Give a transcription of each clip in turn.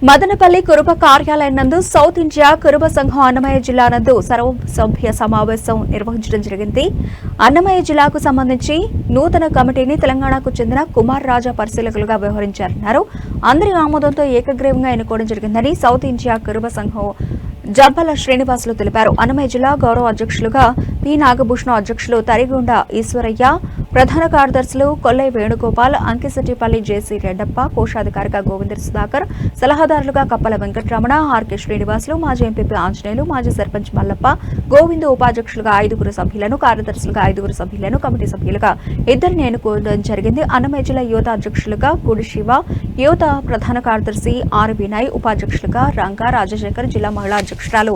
మదనపల్లి కురుబ కార్యాలయం నందు south India Kuruba సంఘం అన్నమయ్య జిల్లా నందు సర్వసభ్య సమావేశం నిర్వహించడం జరిగింది. అన్నమయ్య జిల్లాకు సంబంధించి నూతన కమిటీని తెలంగాణకు చెందిన కుమార్ రాజా పరిశీలకులుగా వ్యవహరించారన్నారు. అందరి ఆమోదంతో ఏకగ్రీవంగా ఎన్నుకోవడం జరిగిందని సౌత్ ఇండియా కురుబ సంఘం జబ్బల శ్రీనివాసులు తెలిపారు. అన్నమయ్య జిల్లా గౌరవ అధ్యక్షులుగా పి నాగభూషణం, అధ్యక్షులు తరిగొండ ఈశ్వరయ్య, ప్రధాన కార్యదర్శులు కొల్లై వేణుగోపాల్, అంకిశెట్టిపల్లి జేసీ రెడ్డప్ప, కోశాధికారిగా గోవింద సుధాకర్, సలహాదారులుగా కప్పల వెంకటరమణ, ఆర్కే శ్రీనివాసులు, మాజీ ఎంపీపీ ఆంజనేయులు, మాజీ సర్పంచ్ మల్లప్ప, గోవిందు ఉపాధ్యక్షులుగా 5 సభ్యులను, కార్యదర్శులుగా 5 సభ్యులను, కమిటీ సభ్యులుగా 2 ఎన్నుకోవడం జరిగింది. అన్నమయ్య జిల్లా యువత అధ్యక్షులుగా గుడి శివ, యువత ప్రధాన కార్యదర్శి ఆర్ వినయ్, ఉపాధ్యక్షులుగా రంగా రాజశేఖర్, జిల్లా మహిళా అధ్యక్షురాలు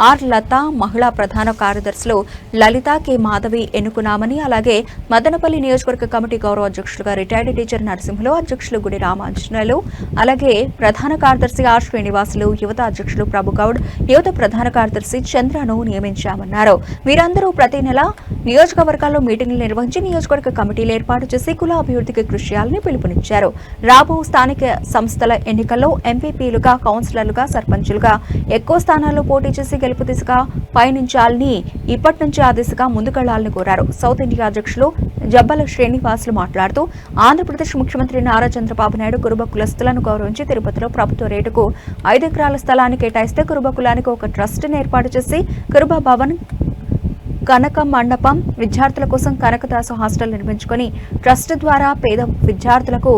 ఆర్ లత, మహిళా ప్రధాన కార్యదర్శులు లలిత కె మాధవి ఎన్నుకున్నామని, అలాగే మదనపల్లి నియోజకవర్గ కమిటీ గౌరవ అధ్యక్షులుగా రిటైర్డ్ టీచర్ నరసింహులు, అధ్యక్షులు గుడి రామాంజనేయులు, అలాగే ప్రధాన కార్యదర్శి ఆర్ శ్రీనివాసులు, యువత అధ్యక్షులు ప్రభుగౌడ్, యువత ప్రధాన కార్యదర్శి చంద్రను నియమించామన్నారు. వీరందరూ ప్రతి నెల నియోజకవర్గాల్లో మీటింగ్లు నిర్వహించి నియోజకవర్గ కమిటీలు ఏర్పాటు చేసి కుల అభివృద్ధికి కృషి చేయాలని పిలుపునిచ్చారు. రాబో స్థానిక సంస్థల ఎన్నికల్లో ఎంపీపీలుగా, కౌన్సిలర్లుగా, సర్పంచులుగా ఎక్కువ స్థానాల్లో పోటీ చేసి గెలుపు దిశగా పయనించాలని, ఇప్పటి నుంచి ఆ దిశగా ముందుకెళ్లాలని కోరారు. సౌత్ ఇండియా అధ్యక్షులు జబ్బల శ్రీనివాసులు మాట్లాడుతూ ఆంధ్రప్రదేశ్ ముఖ్యమంత్రి నారా చంద్రబాబు నాయుడు కురుబ కులస్తులను గౌరవించి తిరుపతిలో ప్రభుత్వ రేటుకు 5 ఎకరాల స్థలాన్ని కేటాయిస్తే కురుబ కులానికి ఒక ట్రస్ట్ని ఏర్పాటు చేసి కురుబ భవన్, కనక మండపం, విద్యార్థుల కోసం కనకదాసు హాస్టల్ నిర్మించుకొని ట్రస్ట్ ద్వారా పేద విద్యార్థులకు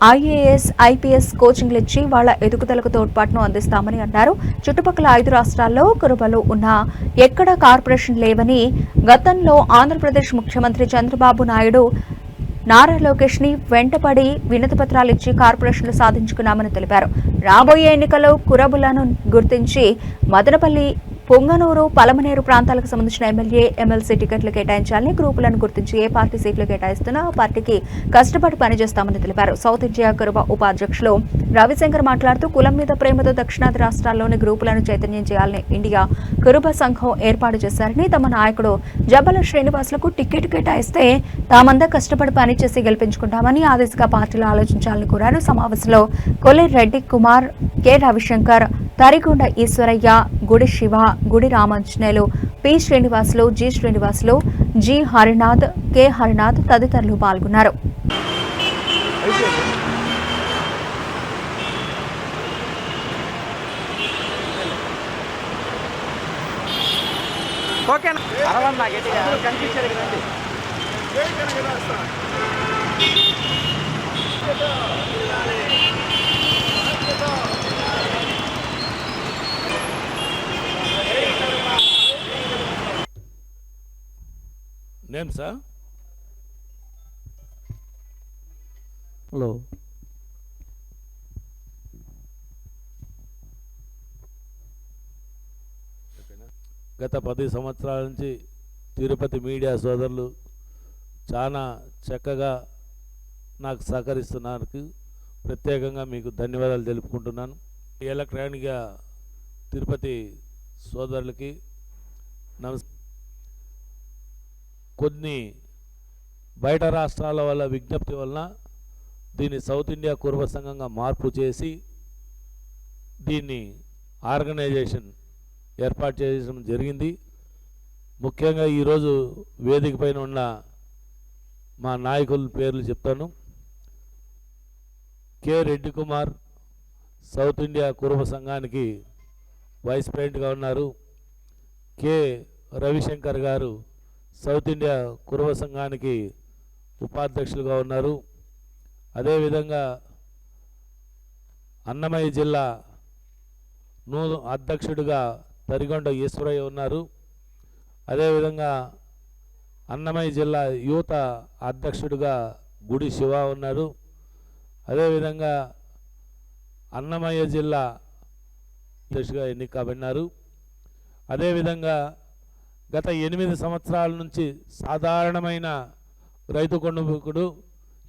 ఐఏఎస్, ఐపీఎస్ కోచింగ్లు ఇచ్చి వాళ్ల ఎదుగుదలకు తోడ్పాటును అందిస్తామని అన్నారు. చుట్టుపక్కల 5 రాష్ట్రాల్లో కురుబలు ఉన్న ఎక్కడ కార్పొరేషన్ లేవని, గతంలో ఆంధ్రప్రదేశ్ ముఖ్యమంత్రి చంద్రబాబు నాయుడు నారా లోకేష్ ని వెంటపడి వినతి పత్రాలు ఇచ్చి కార్పొరేషన్లు సాధించుకున్నామని తెలిపారు. రాబోయే ఎన్నికల్లో కురుబలను గుర్తించి మదనపల్లి, పొంగనూరు, పలమనేరు ప్రాంతాలకు సంబంధించిన ఎమ్మెల్యే, ఎమ్మెల్సీ టికెట్లు కేటాయించాలని, గ్రూపులను గుర్తించి ఏ పార్టీ సీట్లు కేటాయిస్తున్నా ఆ పార్టీకి కష్టపడి పనిచేస్తామని తెలిపారు. సౌత్ ఇండియా కురుబ ఉపాధ్యక్షులు రవిశంకర్ మాట్లాడుతూ కులం మీద ప్రేమతో దక్షిణాది రాష్ట్రాల్లోని గ్రూపులను చైతన్యం చేయాలని ఇండియా కురుబ సంఘం ఏర్పాటు చేశారని, తమ నాయకుడు జబ్బల శ్రీనివాసులకు టికెట్ కేటాయిస్తే తామంతా కష్టపడి పనిచేసి గెలిపించుకుంటామని, ఆ దిశగా పార్టీలు ఆలోచించాలని కోరారు. సమావేశంలో కొల్లి రెడ్డి కుమార్, కె రవిశంకర్, తరిగొండ ఈశ్వరయ్య, గుడి శివ, గుడి Ramanjaneyulu, P Srinivasulu, G Srinivasulu, G Harinath, K Harinath తదితరులు పాల్గొన్నారు. నేమ్ సార్ హలో గత 10 సంవత్సరాల నుంచి తిరుపతి మీడియా సోదరులు చాలా చక్కగా నాకు సహకరిస్తున్నారు. ప్రత్యేకంగా మీకు ధన్యవాదాలు తెలుపుకుంటున్నాను. ఎలక్ట్రానిక్గా తిరుపతి సోదరులకి కొన్ని బయట రాష్ట్రాల వల్ల విజ్ఞప్తి వలన దీన్ని సౌత్ ఇండియా కురుబ సంఘంగా మార్పు చేసి దీన్ని ఆర్గనైజేషన్ ఏర్పాటు చేయడం జరిగింది. ముఖ్యంగా ఈరోజు వేదిక పైన ఉన్న మా నాయకుల పేర్లు చెప్తాను. K Reddy Kumar south India Kuruba సంఘానికి వైస్ ప్రెసిడెంట్గా ఉన్నారు. కె రవిశంకర్ గారు సౌత్ ఇండియా కురుబ సంఘానికి ఉపాధ్యక్షులుగా ఉన్నారు. అదేవిధంగా అన్నమయ్య జిల్లా అధ్యక్షుడిగా తరిగొండ ఈశ్వరయ్య ఉన్నారు. అదేవిధంగా అన్నమయ్య జిల్లా యువత అధ్యక్షుడిగా గుడి శివ ఉన్నారు. అదేవిధంగా అన్నమయ్య జిల్లా అధ్యక్షుడిగా ఎన్నిక కాబడినారు. అదేవిధంగా గత 8 సంవత్సరాల నుంచి సాధారణమైన రైతు కుటుంబీకుడు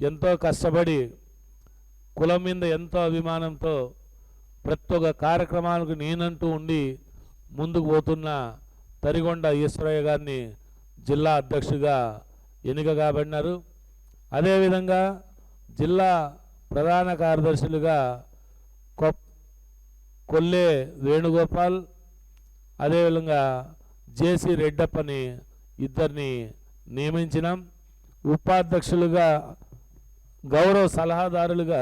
ఎంతో కష్టపడి కులం మీద ఎంతో అభిమానంతో ప్రతి ఒక్క కార్యక్రమాలకు నేనంటూ ఉండి ముందుకు పోతున్న తరిగొండ ఈశ్వరయ్య గారిని జిల్లా అధ్యక్షుడిగా ఎన్నిక కాబడినారు. అదేవిధంగా జిల్లా ప్రధాన కార్యదర్శులుగా కొల్లే వేణుగోపాల్, అదేవిధంగా జేసీ రెడ్డప్పని ఇద్దరిని నియమించినాం. ఉపాధ్యక్షులుగా గౌరవ సలహాదారులుగా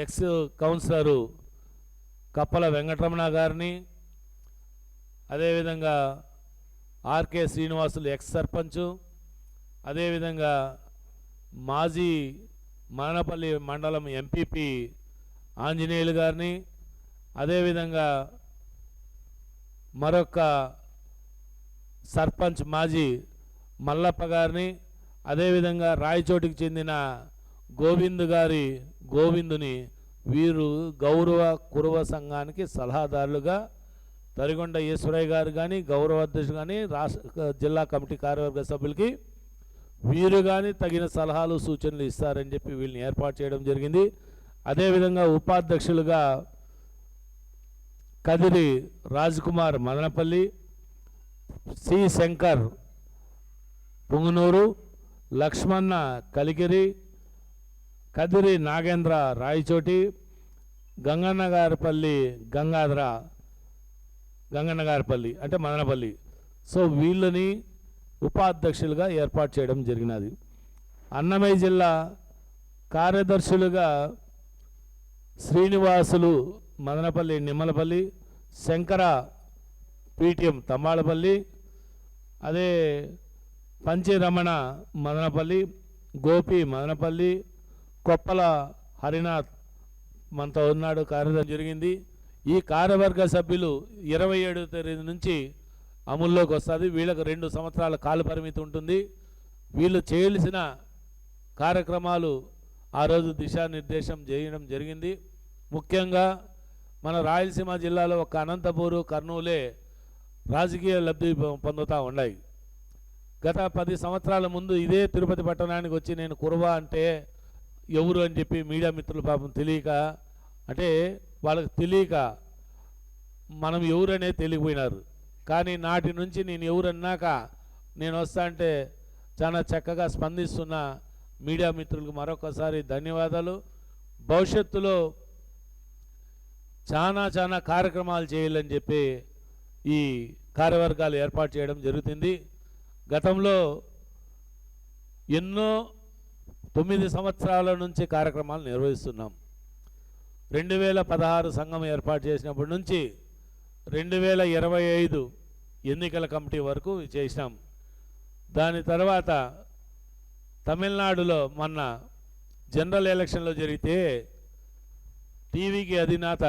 ఎక్స్ కౌన్సిలరు కప్పల వెంకటరమణ గారిని, అదేవిధంగా ఆర్కే శ్రీనివాసులు ఎక్స్ సర్పంచు, అదేవిధంగా మాజీ మదనపల్లి మండలం ఎంపీపీ ఆంజనేయులు గారిని, అదేవిధంగా మరొక సర్పంచ్ మాజీ మల్లప్ప గారిని, అదేవిధంగా రాయచోటికి చెందిన గోవిందుని వీరు గౌరవ కురవ సంఘానికి సలహాదారులుగా తరిగొండ ఈశ్వరయ్య గారు కానీ, గౌరవ అధ్యక్షుడు కానీ, జిల్లా కమిటీ కార్యవర్గ సభ్యులకి వీరు కానీ తగిన సలహాలు సూచనలు ఇస్తారని చెప్పి వీళ్ళని ఏర్పాటు చేయడం జరిగింది. అదేవిధంగా ఉపాధ్యక్షులుగా కదిరి రాజ్కుమార్ మదనపల్లి, సి శంకర్ పుంగనూరు, లక్ష్మణ కలిగిరి, కదిరి నాగేంద్ర రాయచోటి, గంగన్నగారిపల్లి అంటే మదనపల్లి. సో వీళ్ళని ఉపాధ్యక్షులుగా ఏర్పాటు చేయడం జరిగినది. అన్నమయ్య జిల్లా కార్యదర్శులుగా శ్రీనివాసులు మదనపల్లి నిమ్మలపల్లి, శంకర పీటిఎం తమ్మాళపల్లి, అదే పంచిరమణ మదనపల్లి, గోపి మదనపల్లి, కొప్పల హరినాథ్ మనతో ఉన్నాడు, కార్యదర్శి జరిగింది. ఈ కార్యవర్గ సభ్యులు 27వ తేదీ నుంచి అమల్లోకి వస్తుంది. వీళ్ళకు 2 సంవత్సరాల కాల పరిమితి ఉంటుంది. వీళ్ళు చేయాల్సిన కార్యక్రమాలు ఆ రోజు దిశానిర్దేశం చేయడం జరిగింది. ముఖ్యంగా మన రాయలసీమ జిల్లాలో ఒక అనంతపూరు, కర్నూలే రాజకీయ లబ్ధి పొందుతూ ఉన్నాయి. గత 10 సంవత్సరాల ముందు ఇదే తిరుపతి పట్టణానికి వచ్చి నేను కురవ అంటే ఎవరు అని చెప్పి మీడియా మిత్రులు పాపం తెలియక, అంటే వాళ్ళకి తెలియక మనం ఎవరనే తెలియపోయినారు. కానీ నాటి నుంచి నేను ఎవరన్నాక నేను వస్తా అంటే చాలా చక్కగా స్పందిస్తున్న మీడియా మిత్రులకు మరొకసారి ధన్యవాదాలు. భవిష్యత్తులో చాలా కార్యక్రమాలు చేయాలని చెప్పి ఈ కార్యవర్గాలు ఏర్పాటు చేయడం జరుగుతుంది. గతంలో ఎన్నో 9 సంవత్సరాల నుంచి కార్యక్రమాలు నిర్వహిస్తున్నాం. 2016 సంఘం ఏర్పాటు చేసినప్పటి నుంచి 2025 ఎన్నికల కమిటీ వరకు చేసినాం. దాని తర్వాత తమిళనాడులో మొన్న జనరల్ ఎలక్షన్లో జరిగితే టీవీకి అధినేత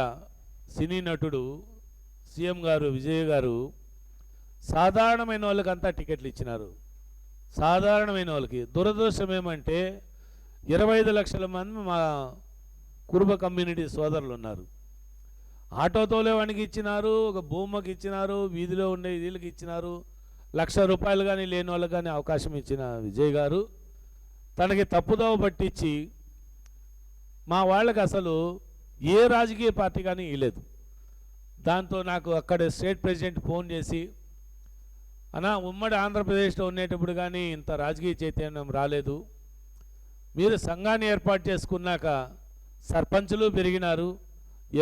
సినీ నటుడు సీఎం గారు విజయ్ గారు సాధారణమైన వాళ్ళకంతా టికెట్లు ఇచ్చినారు. సాధారణమైన వాళ్ళకి దురదృష్టం ఏమంటే 25 లక్షల మంది మా కురుబ కమ్యూనిటీ సోదరులు ఉన్నారు. ఆటో తోలేవానికి ఇచ్చినారు, ఒక భూమకి ఇచ్చినారు, వీధిలో ఉండే వీళ్ళకి ఇచ్చినారు. ₹1,00,000 కానీ లేని వాళ్ళకి కానీ అవకాశం ఇచ్చిన విజయ్ గారు తనకి తప్పుదోవ పట్టించి మా వాళ్ళకి అసలు ఏ రాజకీయ పార్టీ కానీ ఇవ్వలేదు. దాంతో నాకు అక్కడ స్టేట్ ప్రెసిడెంట్ ఫోన్ చేసి, అన్నా ఉమ్మడి ఆంధ్రప్రదేశ్లో ఉండేటప్పుడు కానీ ఇంత రాజకీయ చైతన్యం రాలేదు, మీరు సంఘాన్ని ఏర్పాటు చేసుకున్నాక సర్పంచులు పెరిగినారు,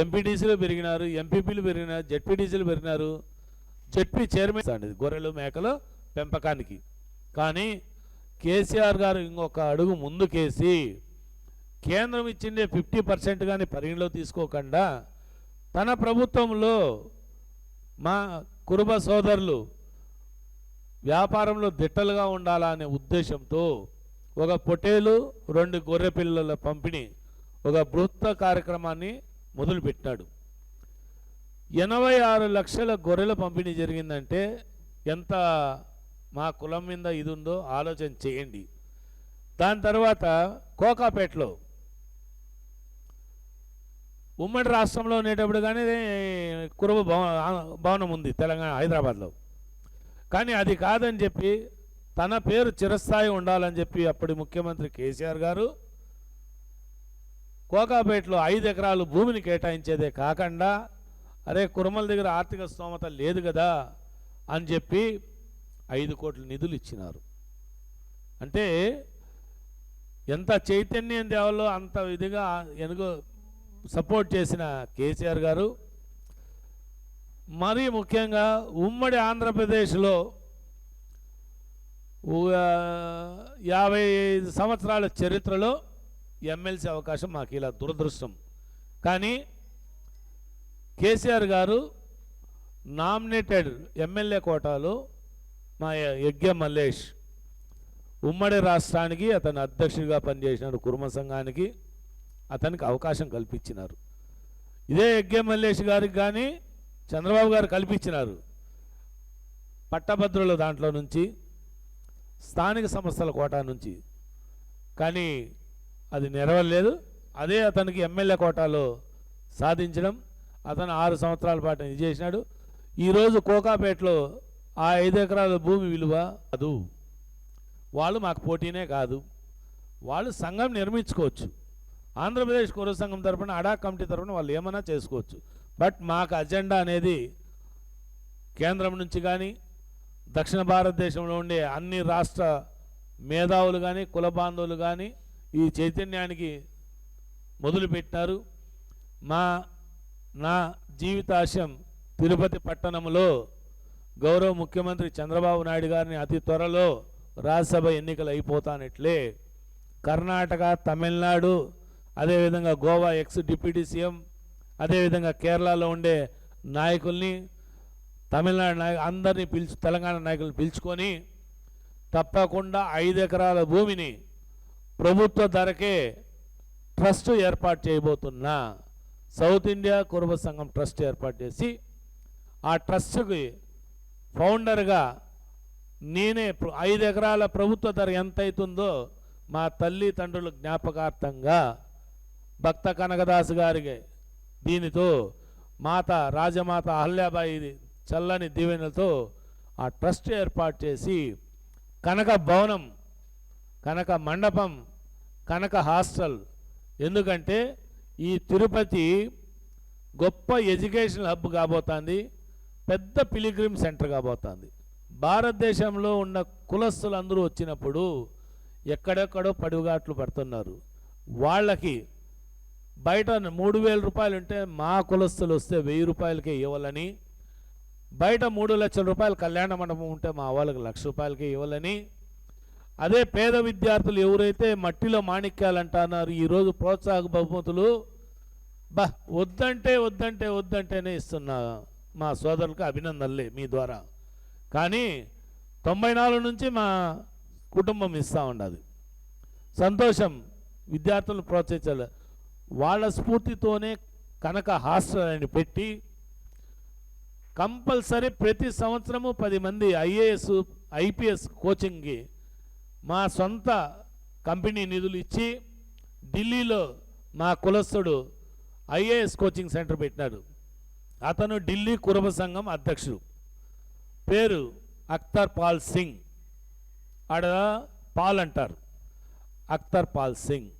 ఎంపీటీసీలు పెరిగినారు, ఎంపీపీలు పెరిగినారు, జెడ్పీటీసీలు పెరిగినారు, జెడ్పీ చైర్మన్ అండి గొర్రెలు మేకల పెంపకానికి. కానీ కేసీఆర్ గారు ఇంకొక అడుగు ముందుకేసి కేంద్రం ఇచ్చిండే 50% కానీ పరిగణలో తీసుకోకుండా తన ప్రభుత్వంలో మా కురుబ సోదరులు వ్యాపారంలో దిట్టలుగా ఉండాలా అనే ఉద్దేశంతో ఒక పొట్టేలు 2 గొర్రె పిల్లల పంపిణీ ఒక బృహత్త కార్యక్రమాన్ని మొదలుపెట్టాడు. 86 లక్షల గొర్రెల పంపిణీ జరిగిందంటే ఎంత మా కులం మీద ఇది ఉందో ఆలోచన చేయండి. దాని తర్వాత కోకాపేటలో ఉమ్మడి రాష్ట్రంలో ఉండేటప్పుడు కానీ కురుబ భవనం ఉంది తెలంగాణ హైదరాబాద్లో. కానీ అది కాదని చెప్పి తన పేరు చిరస్థాయి ఉండాలని చెప్పి అప్పటి ముఖ్యమంత్రి కేసీఆర్ గారు కోకాపేటలో 5 ఎకరాలు భూమిని కేటాయించేదే కాకుండా, అరే కురుమల దగ్గర ఆర్థిక స్తోమత లేదు కదా అని చెప్పి 5 కోట్ల నిధులు ఇచ్చినారు. అంటే ఎంత చైతన్యం తేవాలో అంత విధిగా ఎనుగో సపోర్ట్ చేసిన కేసీఆర్ గారు, మరీ ముఖ్యంగా ఉమ్మడి ఆంధ్రప్రదేశ్లో 55 సంవత్సరాల చరిత్రలో ఎమ్మెల్సీ అవకాశం మాకు ఇలా దురదృష్టం. కానీ కేసీఆర్ గారు నామినేటెడ్ ఎమ్మెల్యే కోటాలో మా యజ్ఞ మల్లేష్ ఉమ్మడి రాష్ట్రానికి అతను అధ్యక్షుడిగా పనిచేసినాడు, కుర్మ సంఘానికి అతనికి అవకాశం కల్పించినారు. ఇదే యజ్ఞ మల్లేష్ గారికి కానీ చంద్రబాబు గారు కల్పించినారు. పట్టభద్రుల దాంట్లో నుంచి, స్థానిక సంస్థల కోటా నుంచి, కానీ అది నెరవేరలేదు. అదే అతనికి ఎమ్మెల్యే కోటాలో సాధించడం, అతను 6 సంవత్సరాల పాటు ఇది చేసినాడు. ఈరోజు కోకాపేటలో ఆ 5 ఎకరాల భూమి విలువ కాదు, వాళ్ళు మాకు పోటీనే కాదు, వాళ్ళు సంఘం నిర్మించుకోవచ్చు. ఆంధ్రప్రదేశ్ కుర్ర సంఘం తరఫున అడా కమిటీ తరఫున వాళ్ళు ఏమైనా చేసుకోవచ్చు. బట్ మాకు అజెండా అనేది కేంద్రం నుంచి కానీ దక్షిణ భారతదేశంలో ఉండే అన్ని రాష్ట్ర మేధావులు కానీ కుల బాంధవులు కానీ ఈ చైతన్యానికి మొదలుపెట్టినారు. నా జీవితాశయం తిరుపతి పట్టణంలో గౌరవ ముఖ్యమంత్రి చంద్రబాబు నాయుడు గారిని అతి త్వరలో రాజ్యసభ ఎన్నికలు అయిపోతానట్లే కర్ణాటక, తమిళనాడు, అదేవిధంగా గోవా ఎక్స్ డిప్యూటీ సీఎం, అదేవిధంగా కేరళలో ఉండే నాయకుల్ని, తమిళనాడు అందరినీ తెలంగాణ నాయకులను పిలుచుకొని తప్పకుండా 5 ఎకరాల భూమిని ప్రభుత్వ ధరకే ట్రస్ట్ ఏర్పాటు చేయబోతున్నా. సౌత్ ఇండియా కుర్మ సంఘం ట్రస్ట్ ఏర్పాటు చేసి ఆ ట్రస్ట్కి ఫౌండర్గా నేనే 5 ఎకరాల ప్రభుత్వ ధర ఎంత అవుతుందో మా తల్లి తండ్రుల జ్ఞాపకార్థంగా భక్త కనకదాసు గారికి దీనితో మాత రాజమాత అహల్యాబాయి చల్లని దీవెనలతో ఆ ట్రస్ట్ ఏర్పాటు చేసి కనక భవనం, కనక మండపం, కనక హాస్టల్, ఎందుకంటే ఈ తిరుపతి గొప్ప ఎడ్యుకేషనల్ హబ్ కాబోతుంది, పెద్ద పిలిగ్రిమ్ సెంటర్ కాబోతుంది. భారతదేశంలో ఉన్న కులస్తులు అందరూ వచ్చినప్పుడు ఎక్కడెక్కడో పడుగాట్లు పడుతున్నారు. వాళ్ళకి బయట 3,000 రూపాయలు ఉంటే మా కులస్తులు వస్తే 1,000 రూపాయలకే ఇవ్వాలని, బయట 3 లక్షల రూపాయలు కళ్యాణ మండపం ఉంటే మా వాళ్ళకి 1,00,000 రూపాయలకే ఇవ్వాలని, అదే పేద విద్యార్థులు ఎవరైతే మట్టిలో మాణిక్యాలు అంటున్నారు ఈరోజు ప్రోత్సాహక బహుమతులు వద్దంటే వద్దంటే వద్దంటేనే ఇస్తున్నా మా సోదరులకు అభినందనలే మీ ద్వారా. కానీ 94 నుంచి మా కుటుంబం ఇస్తూ ఉండదు. సంతోషం, విద్యార్థులను ప్రోత్సహించాలి. వాళ్ళ స్ఫూర్తితోనే కనక హాస్టల్ అని పెట్టి కంపల్సరీ ప్రతి సంవత్సరము 10 మంది IAS IPS కోచింగ్కి మా సొంత కంపెనీ నిధులు ఇచ్చి ఢిల్లీలో మా కులస్తుడు IAS కోచింగ్ సెంటర్ పెట్టినాడు. అతను ఢిల్లీ కుర్మ సంఘం అధ్యక్షుడు, పేరు అఖ్తర్ పాల్ సింగ్, ఆడ పాల్ అంటారు, అఖ్తర్ పాల్ సింగ్.